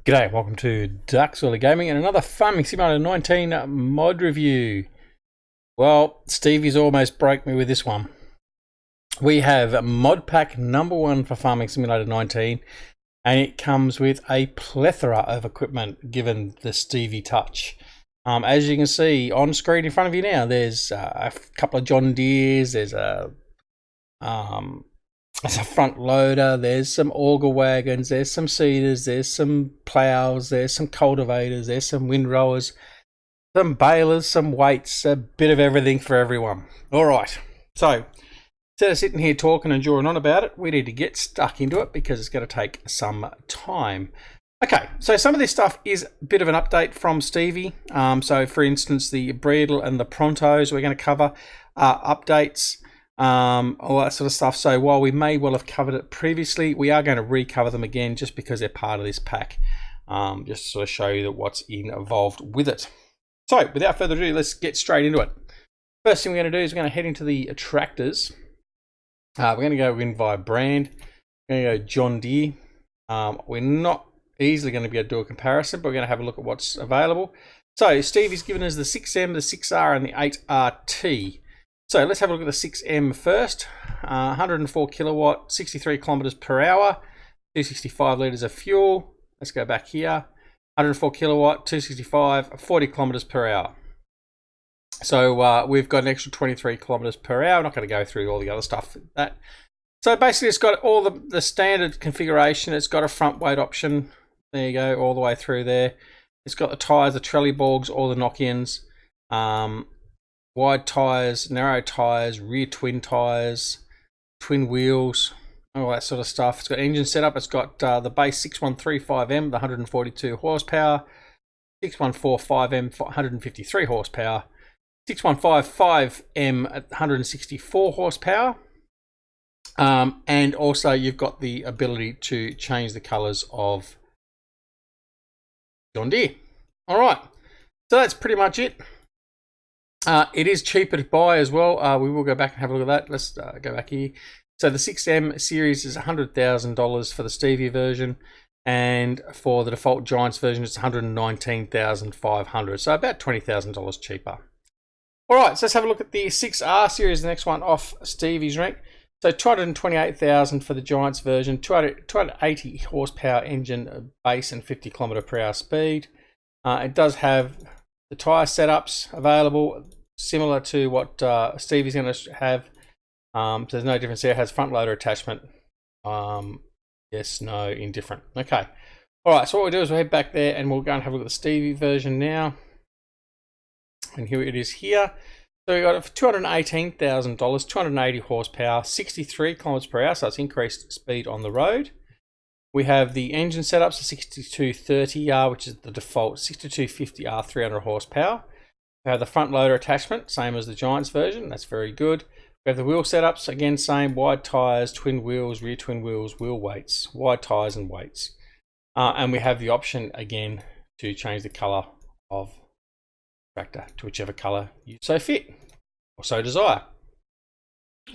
G'day, welcome to DoughBoy Gaming and another Farming Simulator 19 mod review. Well, Stevie's almost broke me with this one. We have mod pack number 1 for Farming Simulator 19, and it comes with a plethora of equipment given the Stevie touch. As you can see on screen in front of you now, there's a couple of John Deeres, there's a front loader, there's some auger wagons, there's some seeders, there's some plows, there's some cultivators, there's some windrowers, some balers, some weights, a bit of everything for everyone. Alright, so instead of sitting here talking and drawing on about it, we need to get stuck into it because it's going to take some time. Okay, so some of this stuff is a bit of an update from Stevie. So for instance, the Bredal and the Prontos we're going to cover updates. All that sort of stuff. So while we may well have covered it previously, we are going to recover them again just because they're part of this pack, just to sort of show you that what's involved with it. So without further ado, let's get straight into it. First thing we're going to do is we're going to head into the tractors. We're going to go in via brand. We're going to go John Deere. We're not easily going to be able to do a comparison, but we're going to have a look at what's available. So Stevie's given us the 6M, the 6R and the 8RT. So let's have a look at the 6M first. 104 kilowatt, 63 kilometers per hour, 265 liters of fuel. Let's go back here. 104 kilowatt, 265, 40 kilometers per hour. So we've got an extra 23 kilometers per hour. I'm not going to go through all the other stuff. So basically it's got all the standard configuration. It's got a front weight option. There you go, all the way through there. It's got the tyres, the Trelleborgs, all the knock-ins. Wide tyres, narrow tyres, rear twin tyres, twin wheels, all that sort of stuff. It's got engine setup. It's got the base 6135M, the 142 horsepower, 6145M, 153 horsepower, 6155M at 164 horsepower, and also you've got the ability to change the colours of John Deere. All right, so that's pretty much it. It is cheaper to buy as well. We will go back and have a look at that. Let's go back here. So the 6M series is $100,000 for the Stevie version, and for the default Giants version it's $119,500. So about $20,000 cheaper. All right, so let's have a look at the 6R series, the next one off Stevie's rank. So $228,000 for the Giants version, 280 horsepower engine base and 50 kilometer per hour speed. It does have the tyre setups available, similar to what Stevie's going to have. So there's no difference there. It has front loader attachment. Yes, no, indifferent. Okay. All right, so what we'll do is we'll head back there and we'll go and have a look at the Stevie version now. And here it is here. So we got it for $218,000, 280 horsepower, 63 kilometers per hour, so it's increased speed on the road. We have the engine setups, the 6230R, which is the default, 6250R, 300 horsepower. We have the front loader attachment, same as the Giants version, that's very good. We have the wheel setups, again same, wide tyres, twin wheels, rear twin wheels, wheel weights, wide tyres and weights. And we have the option again to change the colour of the tractor to whichever colour you so fit or so desire.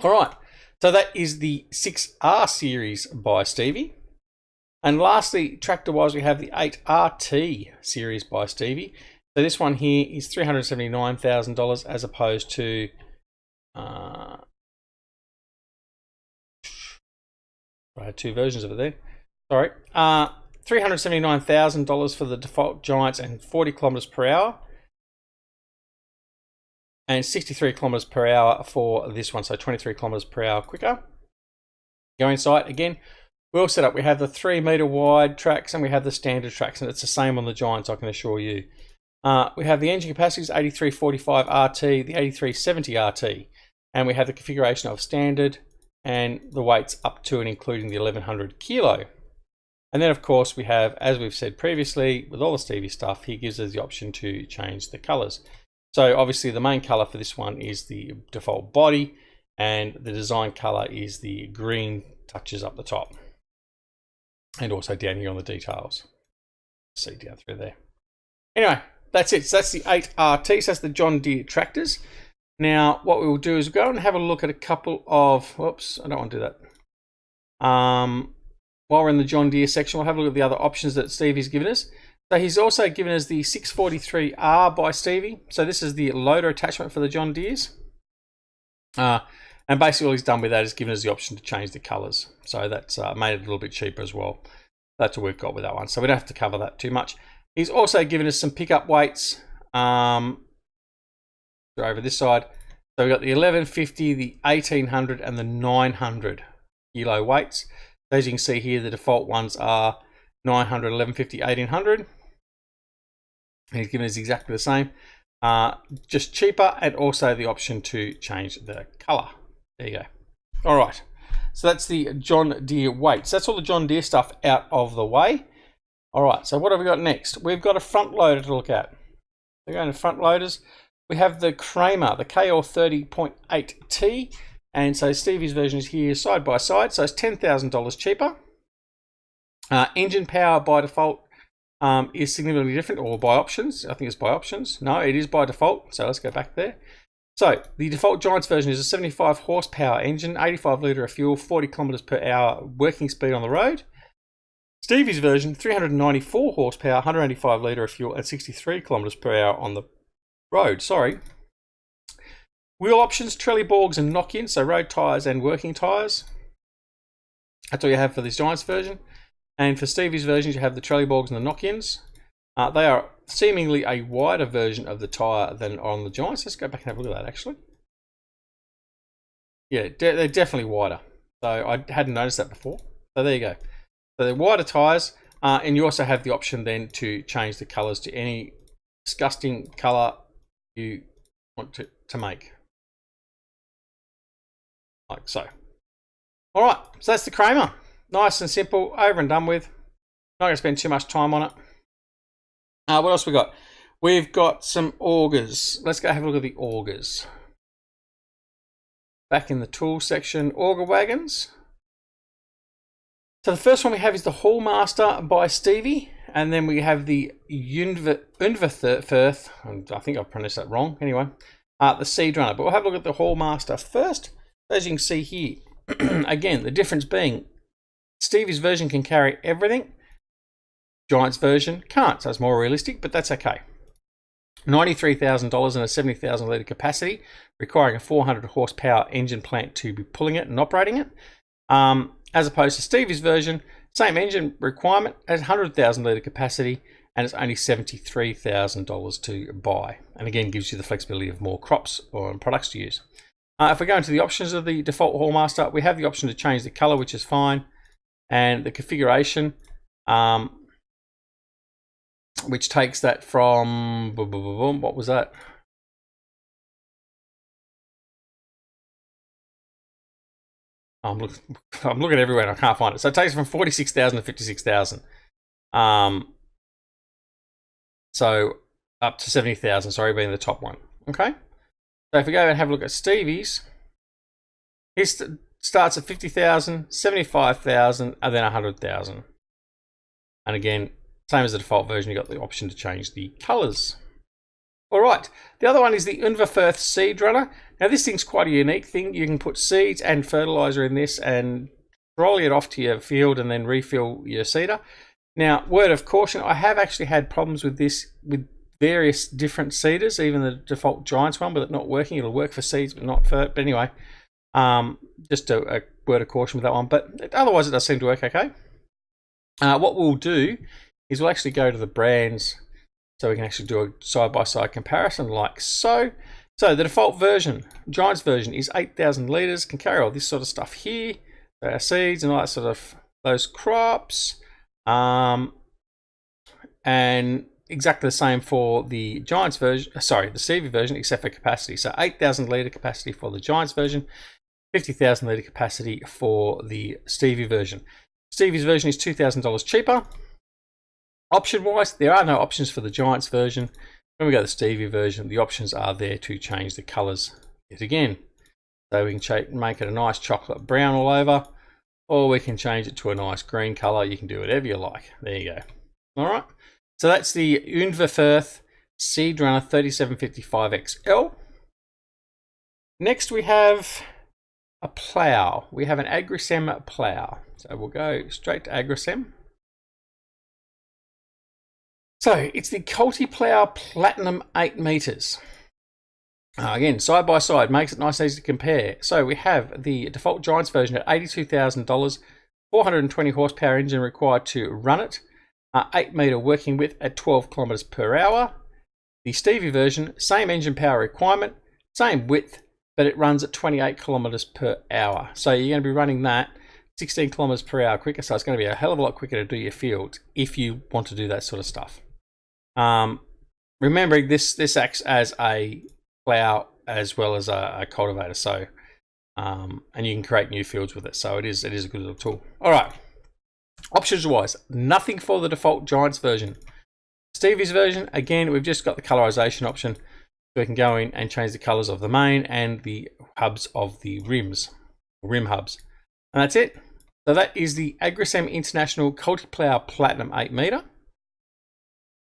Alright, so that is the 6R series by Stevie. And lastly, tractor-wise, we have the 8RT series by Stevie. So this one here is $379,000 as opposed to I had two versions of it there. Sorry, $379,000 for the default Giants and 40 kilometers per hour, and 63 kilometers per hour for this one. So 23 kilometers per hour quicker. Go inside again. Wheel setup, we have the 3 meter wide tracks and we have the standard tracks, and it's the same on the Giants, I can assure you. We have the engine capacities 8345 RT, the 8370 RT, and we have the configuration of standard and the weights up to and including the 1100 kilo. And then of course we have, as we've said previously, with all the Stevie stuff, he gives us the option to change the colors. So obviously the main color for this one is the default body, and the design color is the green touches up the top. And also down here on the details. See down through there. Anyway, that's it. So that's the 8RT. So that's the John Deere tractors. Now, what we will do is go and have a look at a couple of... Whoops, I don't want to do that. while we're in the John Deere section, we'll have a look at the other options that Stevie's given us. So he's also given us the 643R by Stevie. So this is the loader attachment for the John Deeres. And basically all he's done with that is given us the option to change the colours. So that's made it a little bit cheaper as well. That's what we've got with that one. So we don't have to cover that too much. He's also given us some pickup weights over this side. So we've got the 1150, the 1800 and the 900 kilo weights. As you can see here, the default ones are 900, 1150, 1800. And he's given us exactly the same. Just cheaper, and also the option to change the colour. There you go. All right. So that's the John Deere weights. That's all the John Deere stuff out of the way. All right. So what have we got next? We've got a front loader to look at. We're going to front loaders. We have the Krone, the KR30.8T. And so Stevie's version is here side by side. So it's $10,000 cheaper. Engine power by default is significantly different, or by options. I think it's by options. No, it is by default. So let's go back there. So the default Giants version is a 75 horsepower engine, 85 litre of fuel, 40 kilometres per hour working speed on the road. Stevie's version, 394 horsepower, 185 litre of fuel, and 63 kilometres per hour on the road. Sorry. Wheel options, trelly bogs and knock-ins, so road tyres and working tyres. That's all you have for this Giants version. And for Stevie's versions, you have the trelly bogs and the knock-ins. They are seemingly a wider version of the tyre than on the Giants. Let's go back and have a look at that, actually. Yeah, they're definitely wider. So I hadn't noticed that before. So there you go. So they're wider tyres, and you also have the option then to change the colours to any disgusting colour you want to make. Like so. All right, so that's the Krone. Nice and simple, over and done with. Not going to spend too much time on it. What else we got? We've got some augers. Let's go have a look at the augers. Back in the tool section, auger wagons. So the first one we have is the Hallmaster by Stevie, and then we have the Unverfirth, I think I've pronounced that wrong. Anyway, the Seed Runner. But we'll have a look at the Hallmaster first. As you can see here, again, the difference being Stevie's version can carry everything. Giants version can't, so it's more realistic, but that's okay. $93,000 and a 70,000 litre capacity, requiring a 400 horsepower engine plant to be pulling it and operating it. As opposed to Stevie's version, same engine requirement, has 100,000 litre capacity, and it's only $73,000 to buy. And again, gives you the flexibility of more crops or products to use. If we go into the options of the default Hallmaster, we have the option to change the colour, which is fine, and the configuration, which takes that from, what was that? I'm looking everywhere and I can't find it. So it takes it from 46,000 to 56,000. So up to 70,000, sorry, being the top one. Okay. So if we go and have a look at Stevie's, he starts at 50,000, 75,000, and then 100,000. And again, same as the default version, you've got the option to change the colours. All right, the other one is the Unverfirth Seed Runner. Now this thing's quite a unique thing. You can put seeds and fertiliser in this and trolley it off to your field and then refill your seeder. Now, word of caution, I have actually had problems with this with various different seeders, even the default Giants one, with it not working. It'll work for seeds, but not for, but anyway, just a word of caution with that one. But otherwise, it does seem to work okay. What we'll do is we'll actually go to the brands so we can actually do a side-by-side comparison like so. So the default version, Giants version, is 8,000 litres, can carry all this sort of stuff here, so our seeds and all that sort of, those crops, and exactly the same for the Giants version, sorry, the Stevie version, except for capacity. So 8,000 litre capacity for the Giants version, 50,000 litre capacity for the Stevie version. Stevie's version is $2,000 cheaper. Option-wise, there are no options for the Giants version. When we go to the Stevie version, the options are there to change the colours yet again. So we can make it a nice chocolate brown all over, or we can change it to a nice green colour. You can do whatever you like. There you go. All right. So that's the Unverfirth Seed Runner 3755XL. Next we have a plough. We have an Agrisem plough. So we'll go straight to Agrisem. So it's the Culti-Plough Platinum 8 meters. Again, side by side, makes it nice and easy to compare. So we have the default Giants version at $82,000, 420 horsepower engine required to run it, 8 meter working width at 12 kilometers per hour. The Stevie version, same engine power requirement, same width, but it runs at 28 kilometers per hour. So you're going to be running that 16 kilometers per hour quicker. So it's going to be a hell of a lot quicker to do your field if you want to do that sort of stuff. Remembering this acts as a plough as well as a cultivator. So, and you can create new fields with it. So it is a good little tool. All right. Options wise, nothing for the default Giants version. Stevie's version, again, we've just got the colorization option. So we can go in and change the colors of the main and the hubs of the rims, rim hubs. And that's it. So that is the Agrisem International Culti-Plough Platinum 8 meter.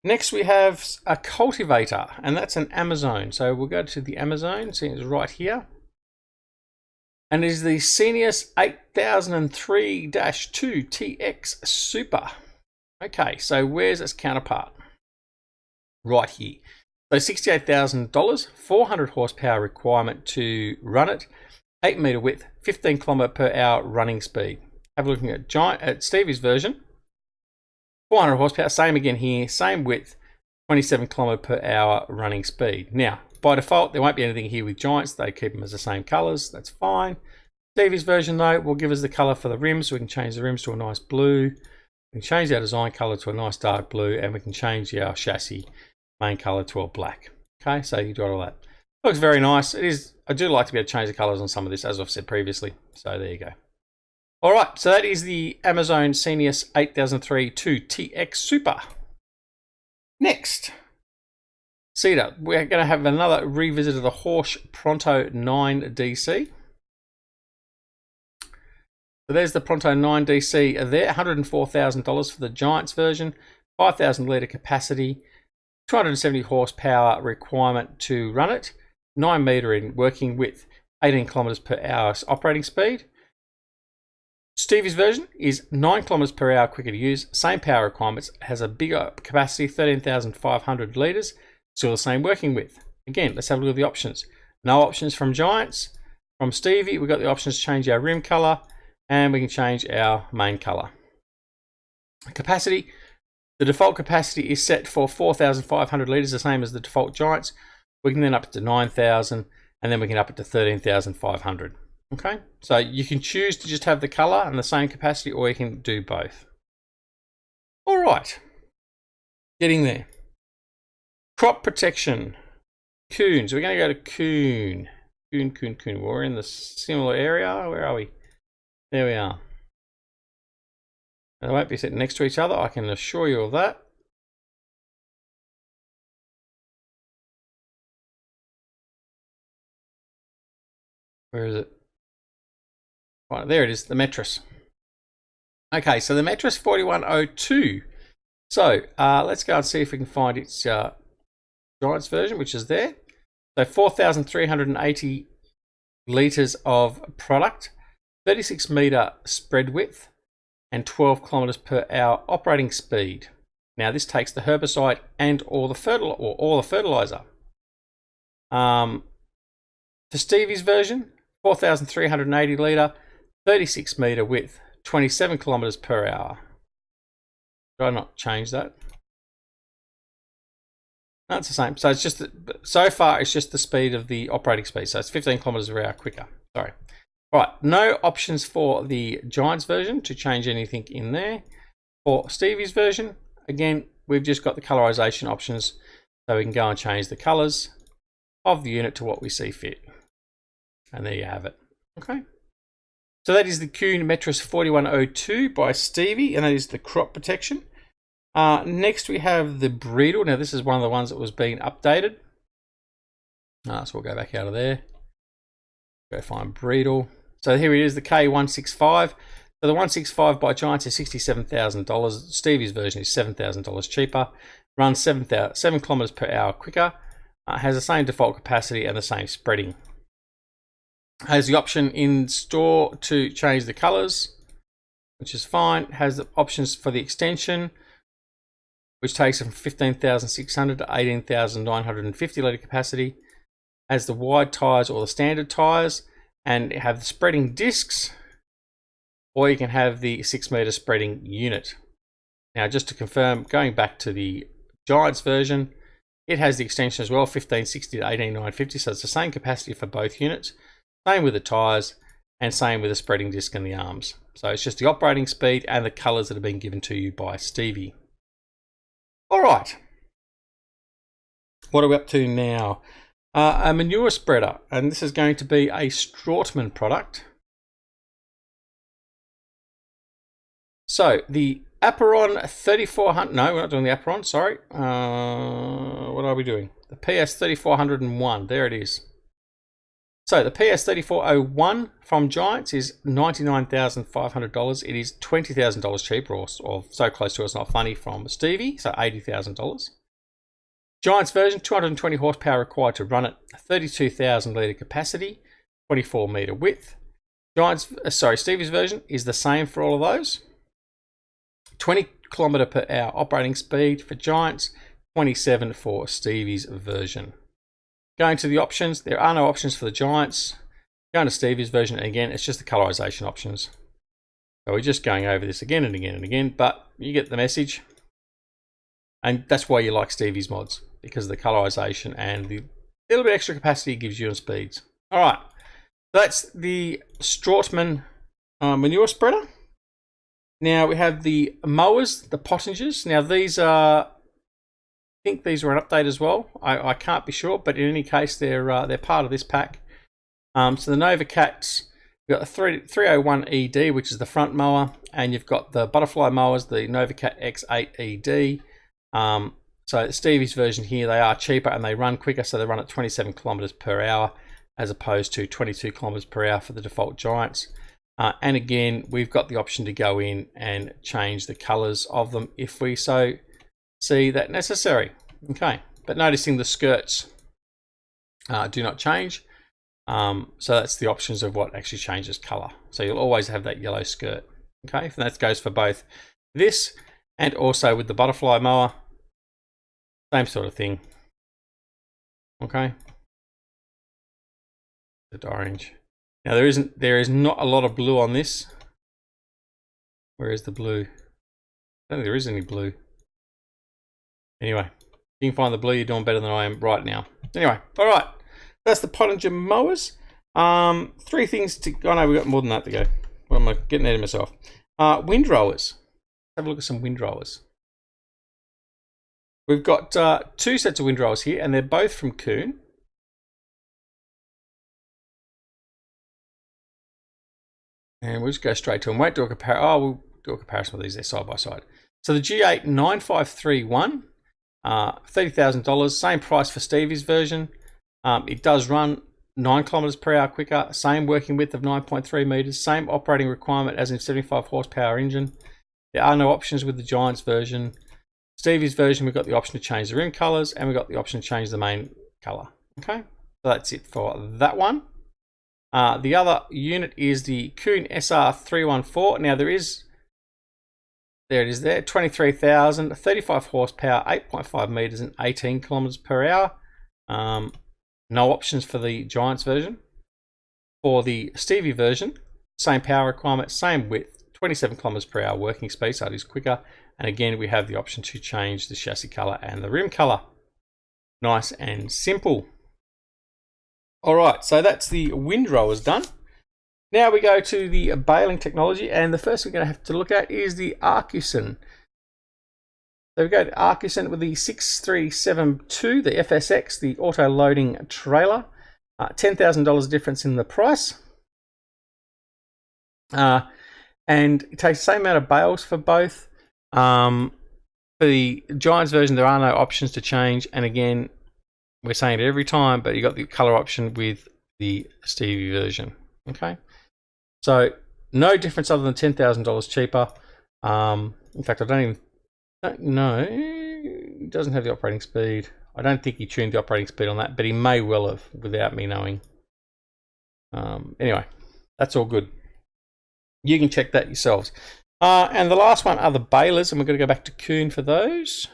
Next we have a cultivator, and that's an Amazon. So we'll go to the Amazon, see it's right here. And it is the sinuous 8003-2 TX Super. Okay, so where's its counterpart? Right here. So $68,000, 400 horsepower requirement to run it, 8 meter width, 15 kilometer per hour running speed. Have a look at Stevie's version. 400 horsepower, same again here, same width, 27 kilometer per hour running speed. Now, by default, there won't be anything here with Giants. They keep them as the same colors. That's fine. Stevie's version, though, will give us the color for the rims. So we can change the rims to a nice blue. We can change our design color to a nice dark blue, and we can change our chassis main color to a black. Okay, so you got all that. Looks very nice. It is. I do like to be able to change the colors on some of this, as I've said previously. So there you go. All right, so that is the Amazon Sinuous 8003-2 TX Super. Next, Cedar. We're going to have another revisit of the Horsch Pronto 9 DC. So there's the Pronto 9 DC there, $104,000 for the Giants version, 5,000 litre capacity, 270 horsepower requirement to run it, 9 metre in working width, 18 kilometers per hour operating speed. Stevie's version is 9 kilometers per hour quicker to use, same power requirements, has a bigger capacity, 13,500 litres, still the same working width. Again, let's have a look at the options. No options from Giants. From Stevie, we've got the options to change our rim colour, and we can change our main colour. Capacity, the default capacity is set for 4,500 litres, the same as the default Giants. We can then up it to 9,000, and then we can up it to 13,500. Okay, so you can choose to just have the colour and the same capacity, or you can do both. All right, getting there. Crop protection, Kuhn. So we're going to go to Kuhn. Kuhn. We're in the similar area. Where are we? There we are. They won't be sitting next to each other, I can assure you of that. Where is it? Right, there it is, the Negress. Okay, so the Negress 4102. So let's go and see if we can find its Giants version, which is there. So 4,380 litres of product, 36 metre spread width, and 12 kilometers per hour operating speed. Now this takes the herbicide and all the fertilizer. For Stevie's version, 4,380 litre, 36 metre width, 27 kilometers per hour. Did I not change that? No, it's the same. So it's just so far it's just the speed of the operating speed. So it's 15 kilometers per hour quicker. Sorry. Right, no options for the Giants version to change anything in there. For Stevie's version, again, we've just got the colorization options, so we can go and change the colors of the unit to what we see fit. And there you have it. Okay. So that is the Kuhn Negress 4102 by Stevie, and that is the crop protection. Next we have the Bredal. Now this is one of the ones that was being updated. So we'll go back out of there. Go find Bredal. So here it is, the K165. So the 165 by Giants is $67,000. Stevie's version is $7,000 cheaper. Runs 7 kilometers per hour quicker. Has the same default capacity and the same spreading. Has the option in store to change the colors, which is fine. Has the options for the extension, which takes it from 15,600 to 18,950 litre capacity. Has the wide tyres or the standard tyres, and have the spreading discs, or you can have the 6 metre spreading unit. Now, just to confirm, going back to the Giants version, it has the extension as well, 1560 to 18950, so it's the same capacity for both units. Same with the tyres, and same with the spreading disc and the arms. So it's just the operating speed and the colours that have been given to you by Stevie. All right. What are we up to now? A manure spreader, and this is going to be a Strautmann product. So the Aperon 3400, no, we're not doing the Aperon, sorry. What are we doing? The PS 3401, there it is. So the PS 3401 from Giants is $99,500. It is $20,000 cheaper, or so close to It's Not Funny, from Stevie, so $80,000. Giants version, 220 horsepower required to run it, 32,000 litre capacity, 24 metre width. Stevie's version is the same for all of those. 20 kilometre per hour operating speed for Giants, 27 for Stevie's version. Going to the options, there are no options for the Giants. Going to Stevie's version, again, it's just the colorization options. So we're just going over this again and again and again, but you get the message. And that's why you like Stevie's mods, because of the colorization and the little bit extra capacity it gives you on speeds. All right, that's the Strautmann manure spreader. Now we have the mowers, the Pottingers. Now these are, I think these were an update as well. I can't be sure, but in any case, they're part of this pack. So the Nova Cats, you've got the 301 ED, which is the front mower, and you've got the butterfly mowers, the Nova Cat X8 ED. So Stevie's version here, they are cheaper and they run quicker, so they run at 27 kilometers per hour as opposed to 22 kilometers per hour for the default Giants. And again, we've got the option to go in and change the colors of them if we so see that necessary. Okay, but noticing the skirts do not change. So that's the options of what actually changes color. So you'll always have that yellow skirt. Okay, and that goes for both this and also with the butterfly mower. Same sort of thing. Okay. The orange. Now there is not a lot of blue on this. Where is the blue? I don't think there is any blue. Anyway, if you can find the blue, you're doing better than I am right now. Anyway, all right. That's the Pottinger mowers. 3 things to... Oh no, we've got more than that to go. What am I getting ahead of myself? Windrowers. Have a look at some windrowers. We've got 2 sets of windrowers here, and they're both from Kuhn. And we'll just go straight to them. Won't do a comparison. Oh, we'll do a comparison with these there side by side. So the G8 9531, $30,000, same price for Stevie's version. It does run 9 kilometers per hour quicker, same working width of 9.3 meters, same operating requirement as in 75 horsepower engine. There are no options with the Giants version. Stevie's version, we've got the option to change the rim colors, and we've got the option to change the main color. Okay, so that's it for that one. The other unit is the Kuhn SR314. Now there it is there, 23,000, 35 horsepower, 8.5 meters and 18 kilometers per hour. No options for the Giants version. For the Stevie version, same power requirement, same width, 27 kilometers per hour working speed, so it is quicker. And again, we have the option to change the chassis color and the rim color. Nice and simple. All right, so that's the windrowers done. Now we go to the baling technology, and the first we're going to have to look at is the Agrisem. So we go to Agrisem with the 6372, the FSX, the auto loading trailer. $10,000 difference in the price. And it takes the same amount of bales for both. For the Giants version, there are no options to change, and again, we're saying it every time, but you got the color option with the Stevie version. Okay, so no difference other than $10,000 cheaper. In fact, I don't know. He doesn't have the operating speed. I don't think he tuned the operating speed on that, but he may well have without me knowing. Anyway, that's all good. You can check that yourselves. And the last one are the balers, and we're going to go back to Kuhn for those.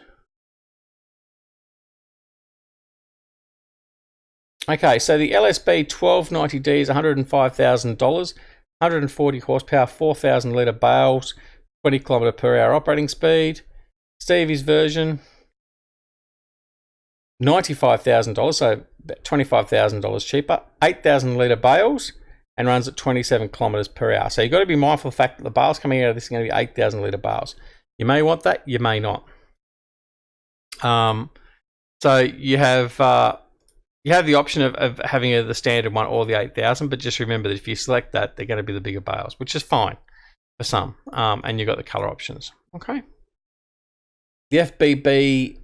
Okay, so the LSB 1290D is $105,000, 140 horsepower, 4,000 litre bales, 20 km per hour operating speed. Stevie's version, $95,000, so about $25,000 cheaper, 8,000 litre bales, and runs at 27 kilometers per hour. So you've got to be mindful of the fact that the bales coming out of this are going to be 8,000 litre bales. You may want that, you may not. So you have the option of having the standard one or the 8,000, but just remember that if you select that, they're going to be the bigger bales, which is fine for some. And you've got the colour options. Okay. The FBB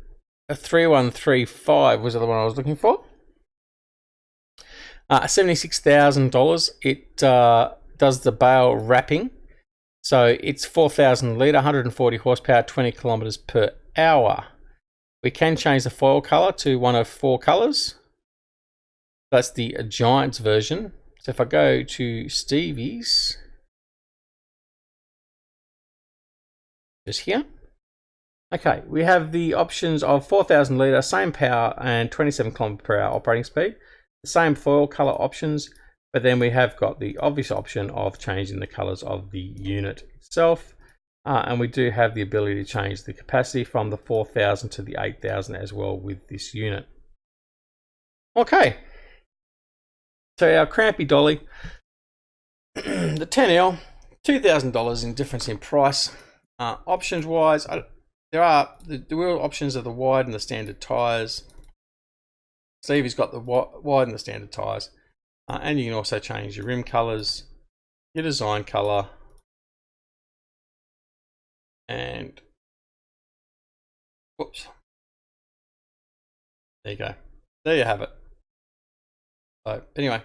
3135 was the one I was looking for. $76,000. It does the bale wrapping. So it's 4,000 litre, 140 horsepower, 20 kilometers per hour. We can change the foil colour to one of 4 colours. That's the Giants version. So if I go to Stevie's, just here. Okay, we have the options of 4,000 litre, same power and 27 km per hour operating speed. The same foil colour options, but then we have got the obvious option of changing the colours of the unit itself. And we do have the ability to change the capacity from the 4,000 to the 8,000 as well with this unit. Okay. So our Crampy Dolly, the 10L, $2,000 in difference in price. Options wise, there are the wheel options are the wide and the standard tyres. Stevie's got the wide and the standard tyres. And you can also change your rim colours, your design colour, and whoops. There you go. There you have it. So anyway,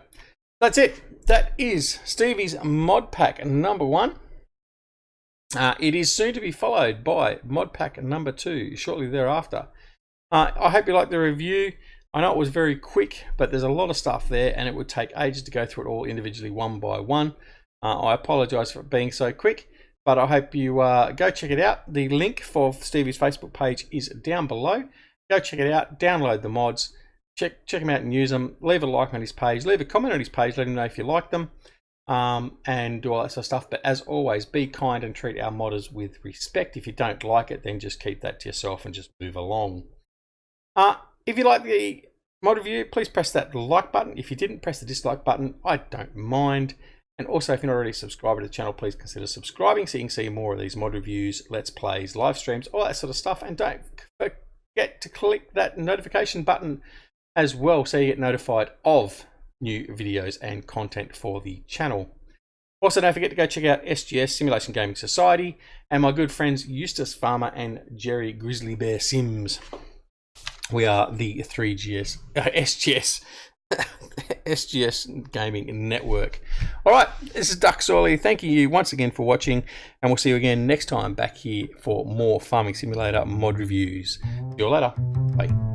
that's it. That is Stevie's mod pack number 1. It is soon to be followed by mod pack number 2 shortly thereafter. I hope you liked the review. I know it was very quick, but there's a lot of stuff there and it would take ages to go through it all individually one by one. I apologise for it being so quick, but I hope you go check it out. The link for Stevie's Facebook page is down below. Go check it out, download the mods, check them out and use them. Leave a like on his page, leave a comment on his page, let him know if you like them, and do all that sort of stuff. But as always, be kind and treat our modders with respect. If you don't like it, then just keep that to yourself and just move along. If you like the mod review, please press that like button. If you didn't, press the dislike button. I don't mind. And also, if you're not already subscribed to the channel, please consider subscribing so you can see more of these mod reviews, let's plays, live streams, all that sort of stuff. And don't forget to click that notification button as well so you get notified of new videos and content for the channel. Also, don't forget to go check out SGS, Simulation Gaming Society, and my good friends Eustace Pharmer and Jerry Grizzly Bear Sims. We are the 3GS, SGS, SGS Gaming Network. All right, this is DoughBoy. Thank you once again for watching, and we'll see you again next time back here for more Farming Simulator mod reviews. See you later. Bye.